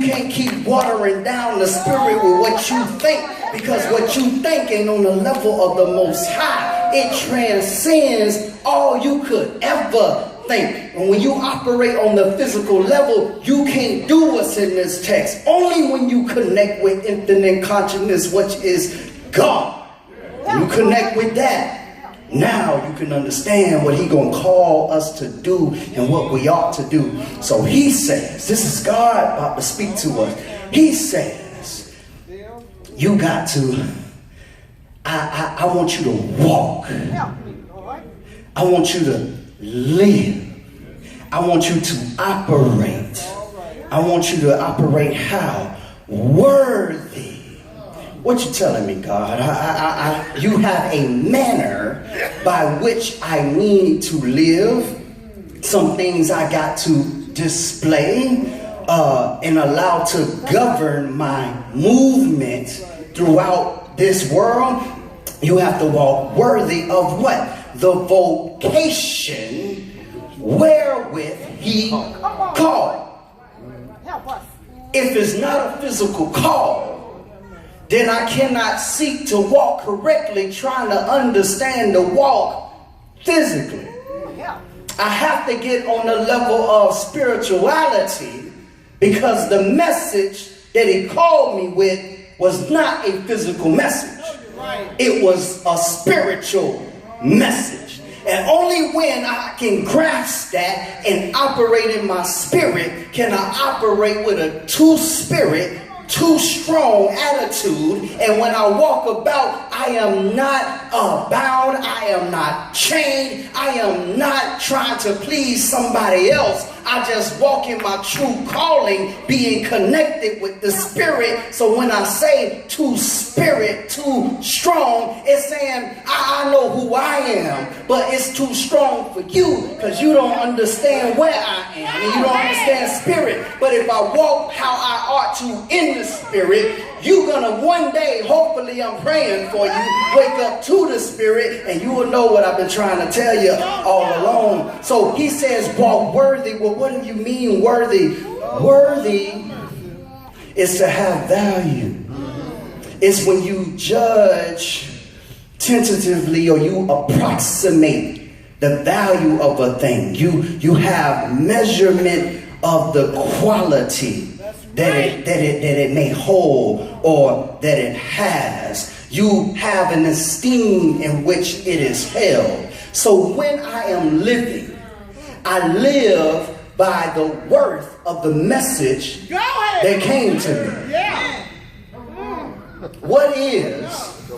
can't keep watering down the spirit with what you think, because what you think ain't on the level of the Most High. It transcends all you could ever think. And when you operate on the physical level, you can't do what's in this text. Only when you connect with infinite consciousness, which is God. You connect with that. Now you can understand what He's going to call us to do and what we ought to do. So He says, this is God about to speak to us. He says, you got to, I want you to walk. I want you to live. I want you to operate. I want you to operate how? Worthy. What you telling me, God? You have a manner by which I need to live. Some things I got to display and allow to govern my movement throughout this world. You have to walk worthy of what? The vocation wherewith He called. If it's not a physical call, then I cannot seek to walk correctly trying to understand the walk physically. I have to get on the level of spirituality, because the message that He called me with was not a physical message. It was a spiritual message. And only when I can grasp that and operate in my spirit can I operate with a true spirit, too strong attitude. And when I walk about, I am not bound, I am not chained, I am not trying to please somebody else. I just walk in my true calling, being connected with the spirit. So when I say too spirit, too strong, it's saying I know who I am, but it's too strong for you because you don't understand where I am and you don't understand spirit. But if I walk how I ought to in the spirit, you're gonna one day, hopefully I'm praying for you, wake up to the spirit and you will know what I've been trying to tell you all along. So He says walk worthy. Well, what do you mean worthy? Worthy is to have value. It's when you judge tentatively or you approximate the value of a thing. You have measurement of the quality that it may hold or that it has. You have an esteem in which it is held. So when I am living, I live by the worth of the message that came to me. What is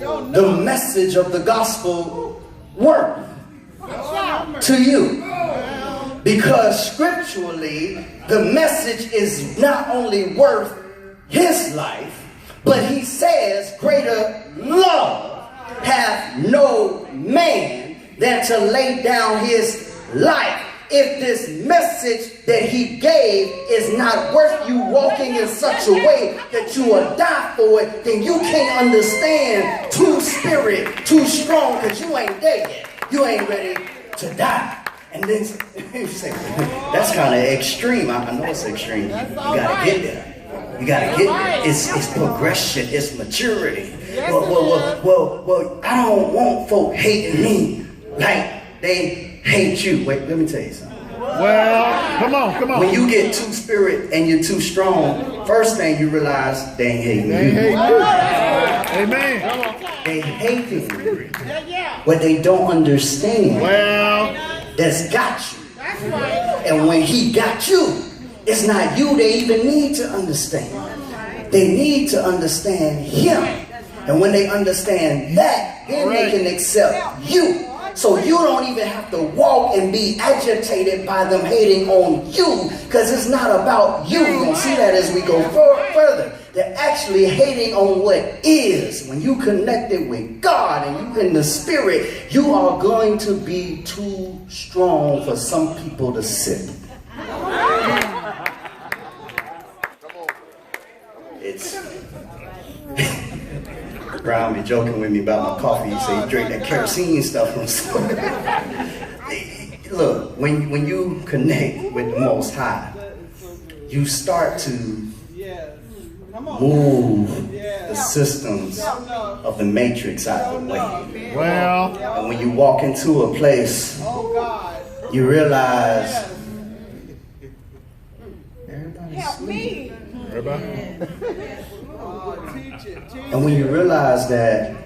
the message of the gospel worth to you? Because scripturally, the message is not only worth His life, but He says greater love hath no man than to lay down his life. If this message that He gave is not worth you walking in such a way that you will die for it, then you can't understand true spirit, too strong, because you ain't there yet. You ain't ready to die. And then you say, that's kind of extreme. I know it's extreme. You got to get there. You got to get there. It's progression. It's maturity. Well, I don't want folk hating me like they hate you. Wait, let me tell you something. Well, come on. When you get too spirit and you're too strong, first thing you realize, they ain't hating you. Amen. They hating you. What they don't understand. That's got you. And when He got you, it's not you they even need to understand. They need to understand Him. And when they understand that, then they can accept you. So you don't even have to walk and be agitated by them hating on you, because it's not about you. You're going to see that as we go further. They're actually hating on what is. When you connected with God and you in the spirit, you are going to be too strong for some people to sip. It's Brown be joking with me about my coffee. He say he drink that kerosene stuff from store. Look, when you connect with the Most High, you start to Move the systems of the matrix out of the way. Well. And when you walk into a place, you realize everybody's Everybody. And when you realize that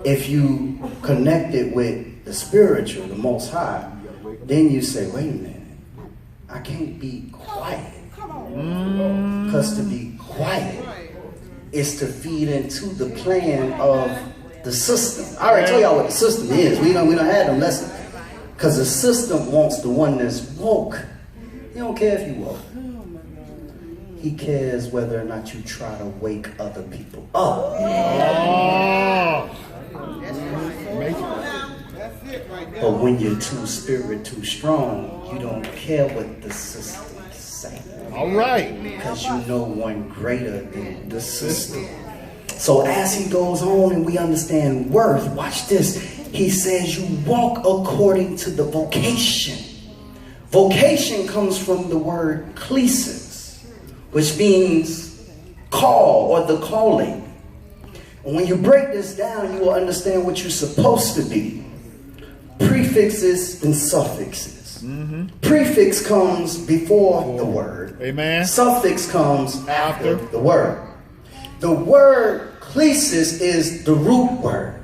if you connect it with the spiritual, the Most High, then you say, wait a minute, I can't be quiet. Because to be quiet is to feed into the plan of the system. I already told y'all what the system is. We don't have them lessons. Because the system wants the one that's woke. He don't care if you woke. He cares whether or not you try to wake other people up. But when you're too spirit, too strong, you don't care what the system say. All right. Because you know one greater than the system. So as he goes on and we understand worth, watch this. He says you walk according to the vocation. Vocation comes from the word klesis, which means call or the calling. And when you break this down, you will understand what you're supposed to be. Prefixes and suffixes. Prefix comes before the word. Amen. Suffix comes after the word. The word klesis is the root word.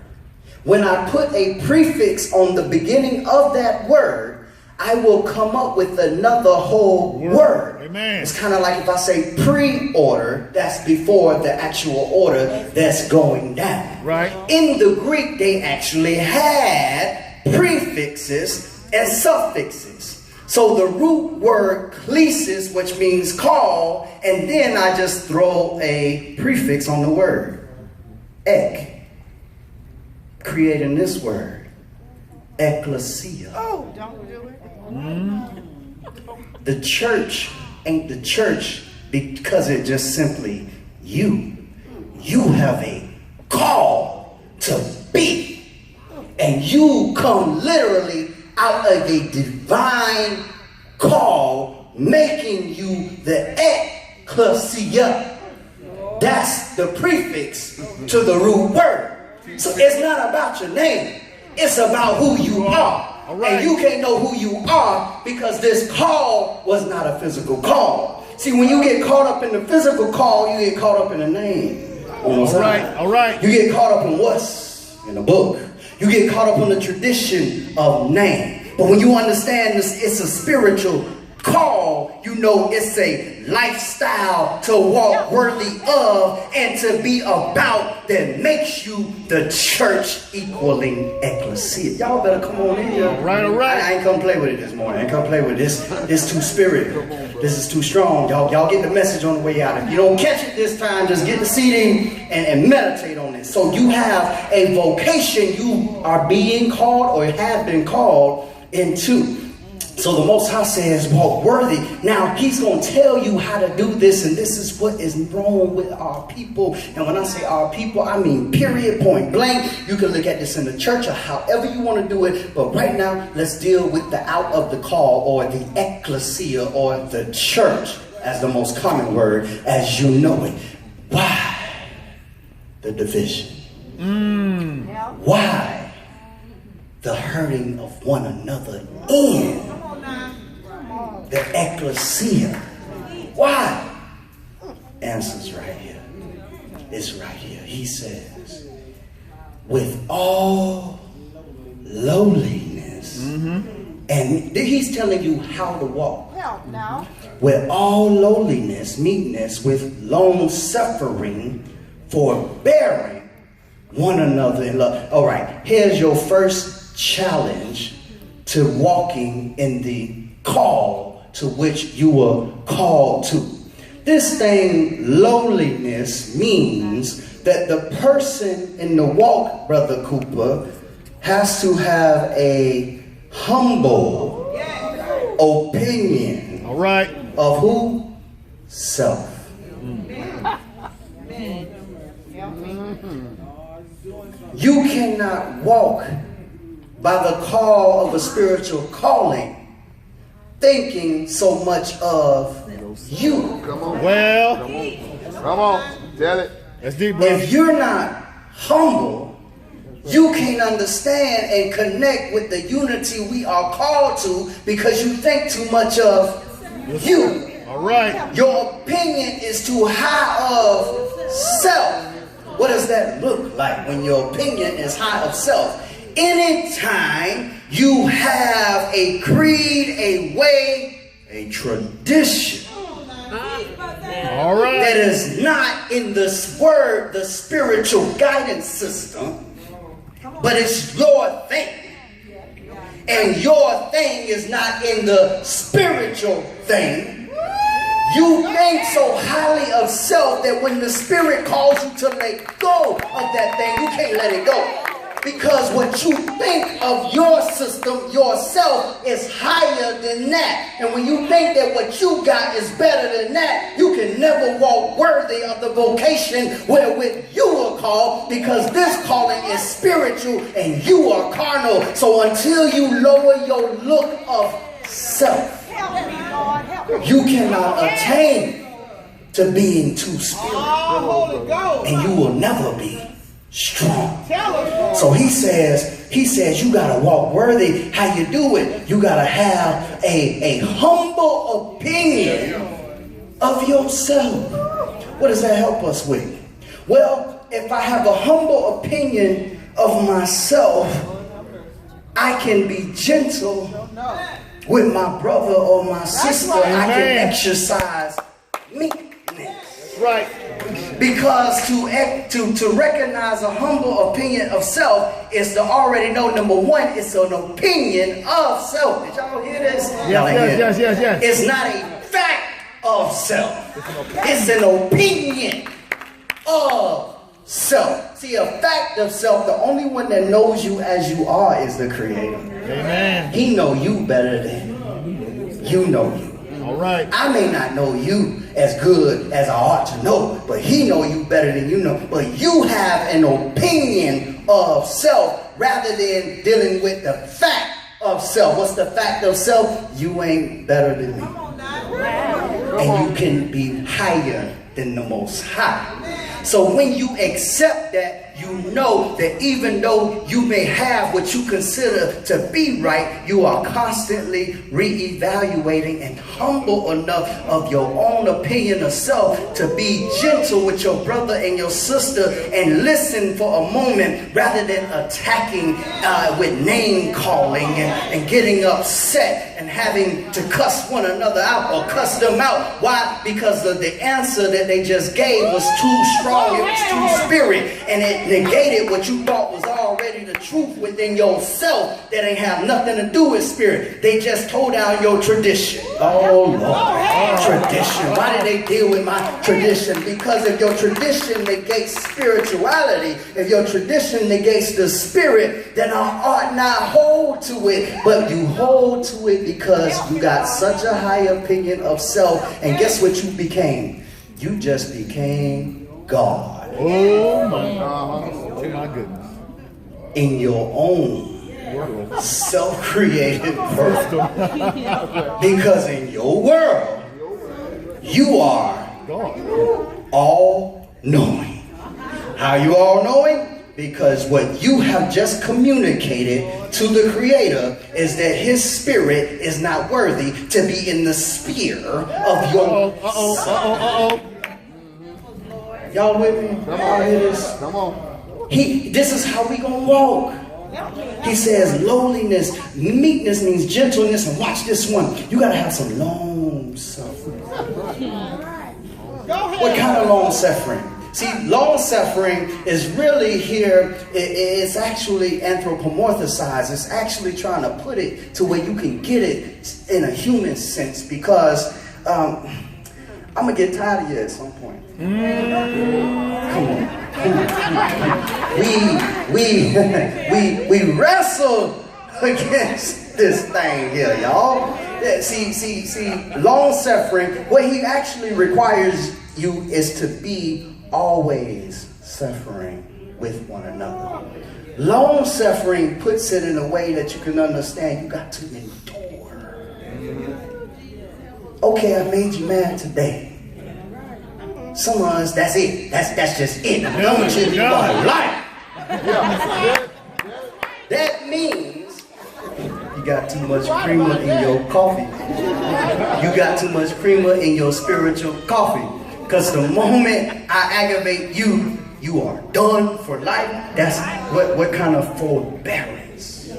When I put a prefix on the beginning of that word, I will come up with another whole word. Amen. It's kind of like if I say pre-order, that's before the actual order that's going down. Right. In the Greek, they actually had prefixes and suffixes. So the root word klesis, which means call, and then I just throw a prefix on the word. Ek. Creating this word. Ecclesia. Oh, don't do it. The church ain't the church because it just simply you. You have a call to be. And you come literally out of a divine call, making you the ecclesia. That's the prefix to the root word. So it's not about your name. It's about who you are. And you can't know who you are because this call was not a physical call. See, when you get caught up in the physical call, you get caught up in the name. All right. You get caught up in what's in the book. You get caught up on the tradition of name. But when you understand this, it's a spiritual call. You know it's a lifestyle to walk worthy of and to be about that makes you the church equaling ecclesia. Y'all better come on in here. All right. I ain't come play with it this morning. I ain't come play with this. This too spiritual. This is too strong. Y'all get the message on the way out. If you don't catch it this time, just get the CD and meditate on it. So you have a vocation you are being called or have been called into. So the Most High says, walk worthy. Now, he's going to tell you how to do this, and this is what is wrong with our people. And when I say our people, I mean period, point blank. You can look at this in the church or however you want to do it. But right now, let's deal with the out of the call or the ecclesia or the church as the most common word as you know it. Why the division? Why the hurting of one another in the ecclesia? Why? Answer's right here. It's right here. He says, with all lowliness. And he's telling you how to walk. With all lowliness, meekness, with long suffering, forbearing one another in love. All right, here's your first challenge to walking in the call to which you were called to. This thing, lowliness, means that the person in the walk, Brother Cooper, has to have a humble opinion of who? Self. You cannot walk by the call of a spiritual calling thinking so much of you. Come on, tell it. That's deep, bro. If you're not humble, you can't understand and connect with the unity we are called to because you think too much of you. All right. Your opinion is too high of self. What does that look like when your opinion is high of self? Anytime you have a creed, a way, a tradition All right. that is not in this word, the spiritual guidance system, but it's your thing. And your thing is not in the spiritual thing. You think so highly of self that when the Spirit calls you to let go of that thing, you can't let it go. Because what you think of your system, yourself, is higher than that. And when you think that what you got is better than that, you can never walk worthy of the vocation wherewith you are called, because this calling is spiritual and you are carnal. So until you lower your look of self, you cannot attain to being too spiritual, and you will never be strong. So he says you gotta walk worthy. How you do it? You gotta have a humble opinion of yourself. What does that help us with? Well, if I have a humble opinion of myself, I can be gentle with my brother or my sister. I can exercise meekness. Right. Because to recognize a humble opinion of self is to already know, number one, it's an opinion of self. Did y'all hear this? Yes. It's not a fact of self. It's an opinion of self. See, a fact of self, the only one that knows you as you are is the Creator. Amen. He know you better than you know you. All right. I may not know you as good as I ought to know, but he know you better than you know. But you have an opinion of self rather than dealing with the fact of self. What's the fact of self? You ain't better than me. And you can be higher than the Most High. So when you accept that, you know that even though you may have what you consider to be right, you are constantly reevaluating and humble enough of your own opinion of self to be gentle with your brother and your sister and listen for a moment rather than attacking with name calling and getting upset and having to cuss one another out or cuss them out. Why? Because the answer that they just gave was too strong, it was too spirit, and it negated what you thought was already the truth within yourself that ain't have nothing to do with spirit. They just told out your tradition. Oh Lord, tradition. Why did they deal with my tradition? Because if your tradition negates spirituality, if your tradition negates the spirit, then I ought not hold to it. But you hold to it because you got such a high opinion of self. And guess what you became? You just became God. Oh my goodness. In your own self-created world. Because in your world, you are all-knowing. How you all-knowing? Because what you have just communicated to the Creator is that His Spirit is not worthy to be in the sphere of your Y'all with me? Come on, hear this. Come on. This is how we gonna walk. He says lowliness, meekness means gentleness, and watch this one. You gotta have some long suffering. What kind of long suffering? See, long suffering is really here, it's actually anthropomorphized. It's actually trying to put it to where you can get it in a human sense, because I'm gonna get tired of you at some point. Come on. We wrestle against this thing here, y'all. Yeah, see, long suffering, what he actually requires you is to be always suffering with one another. Long suffering puts it in a way that you can understand. You got to endure. Okay, I made you mad today. Some of us, that's it. That's just it. I'm going to live my life. That means you got too much creamer in your coffee. You got too much creamer in your spiritual coffee. Because the moment I aggravate you, you are done for life. That's what kind of forbearance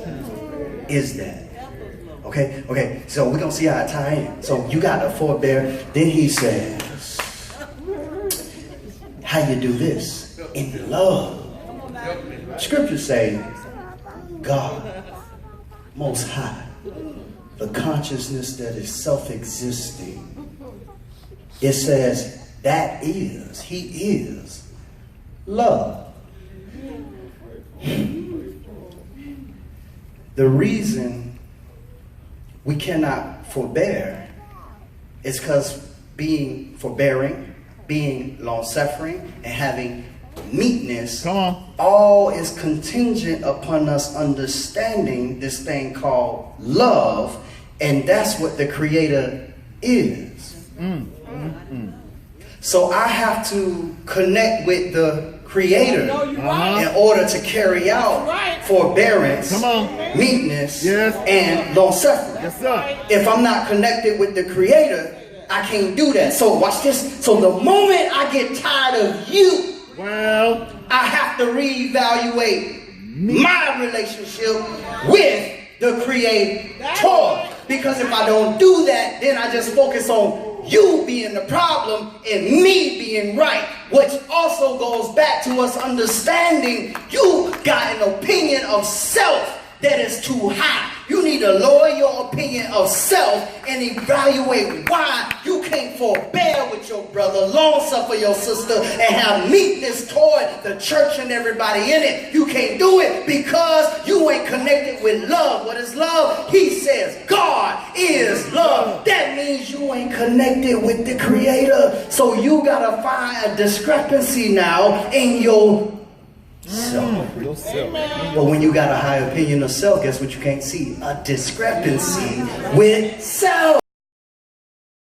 is that? Okay, so we're going to see how it ties in. So you got to forbear. Then he says, how you do this? In love. Scriptures say, God, Most High, the consciousness that is self-existing. It says, that is, he is love. The reason we cannot forbear is because being forbearing, being long-suffering, and having meekness, all is contingent upon us understanding this thing called love, and that's what the Creator is. So I have to connect with the Creator in order to carry out forbearance, meekness, and long-suffering. If I'm not connected with the Creator, I can't do that. So watch this. So the moment I get tired of you, I have to reevaluate my relationship with the Creator. Because if I don't do that, then I just focus on you being the problem and me being right. Which also goes back to us understanding you got an opinion of self that is too high. You need to lower your opinion of self and evaluate why you can't forbear with your brother, long suffer your sister, and have meekness toward the church and everybody in it. You can't do it because you ain't connected with love. What is love? He says God is love. That means you ain't connected with the Creator. So you gotta find a discrepancy now in your self. But when you got a high opinion of self, guess what you can't see? A discrepancy with self.